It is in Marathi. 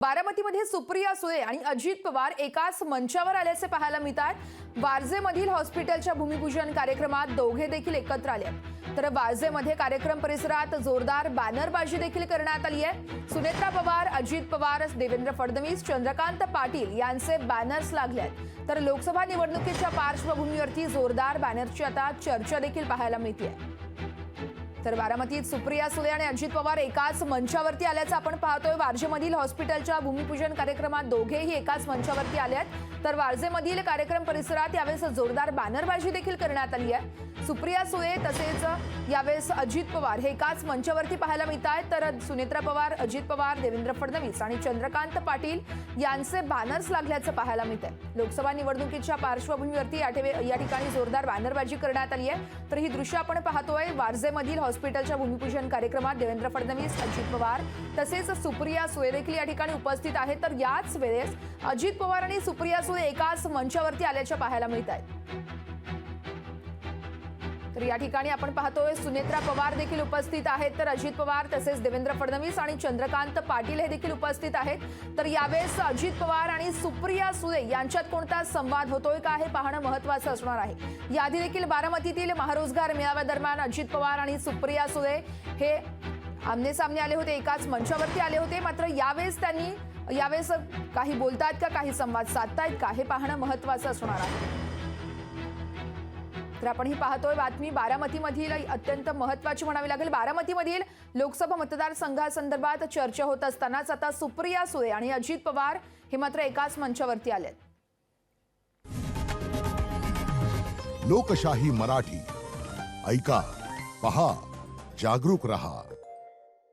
बारामतीमध्ये सुप्रिया सुळे आणि अजित पवार एकाच मंचावर आल्याचे पाहायला मिळतात. वारजेमधील हॉस्पिटलच्या भूमिपूजन कार्यक्रमात दोघे देखील एकत्र आले. तर वारजेमध्ये कार्यक्रम परिसरात जोरदार बॅनरबाजी देखील करण्यात आली आहे. सुनेत्रा पवार, अजित पवार, देवेंद्र फडणवीस, चंद्रकांत पाटील यांचे बॅनर्स लागले आहेत. तर लोकसभा निवडणुकीच्या पार्श्वभूमीवरती जोरदार बॅनरची आता चर्चा देखील पाहायला मिळते. तर बारामतीत सुप्रिया सुळे आणि अजित पवार एकाच मंचावरती आल्याचं आपण पाहतोय. वारजेमधील हॉस्पिटलच्या भूमिपूजन कार्यक्रमात दोघेही एकाच मंचावरती आले आहेत. तर वारजेमधील कार्यक्रम परिसरात यावेळेस जोरदार बॅनरबाजी देखील करण्यात आली आहे. सुप्रिया सुळे तसेच यावेळेस अजित पवार हे एकाच मंचावरती पाहायला मिळत आहेत. तर सुनेत्रा पवार, अजित पवार, देवेंद्र फडणवीस आणि चंद्रकांत पाटील यांचे बॅनर्स लागल्याचं पाहायला मिळत आहे. लोकसभा निवडणुकीच्या पार्श्वभूमीवरती या ठिकाणी जोरदार बॅनरबाजी करण्यात आली आहे. तर ही दृश्य आपण पाहतोय. वारजेमधील हॉस्पिटलच्या भूमिपूजन कार्यक्रमात देवेंद्र फडणवीस, अजित पवार तसेच सुप्रिया सुळे देखील या ठिकाणी उपस्थित आहेत. तर याच वेळेस अजित पवार आणि सुप्रिया सुळे एकाच मंचावरती आल्याचे पाहायला मिळत आहे. तर या ठिकाणी आपण पाहतोय सुनेत्रा पवार देखील उपस्थित आहेत. तर अजित पवार तसेच देवेंद्र फडणवीस आणि चंद्रकांत पाटील हे देखील उपस्थित आहेत. तर यावेळेस अजित पवार आणि सुप्रिया सुळे यांच्यात कोणता संवाद होतोय का हे पाहणं महत्त्वाचं असणार आहे. याआधी देखील बारामतीतील महारोजगार मेळाव्यादरम्यान अजित पवार आणि सुप्रिया सुळे हे आमने सामने आले होते, एकाच मंचावरती आले होते. मात्र यावेळेस काही बोलतायत का, काही संवाद साधतायत का हे पाहणं महत्त्वाचं असणार आहे. तर आपण ही पाहतोय बातमी बारामतीमधील अत्यंत महत्त्वाची म्हणावी लागेल. बारामतीमधील लोकसभा मतदारसंघासंदर्भात चर्चा होत असतानाच आता सुप्रिया सुळे आणि अजित पवार हे मात्र एकाच मंचावरती आलेत. लोकशाही मराठी ऐका, पहा, जागरूक रहा.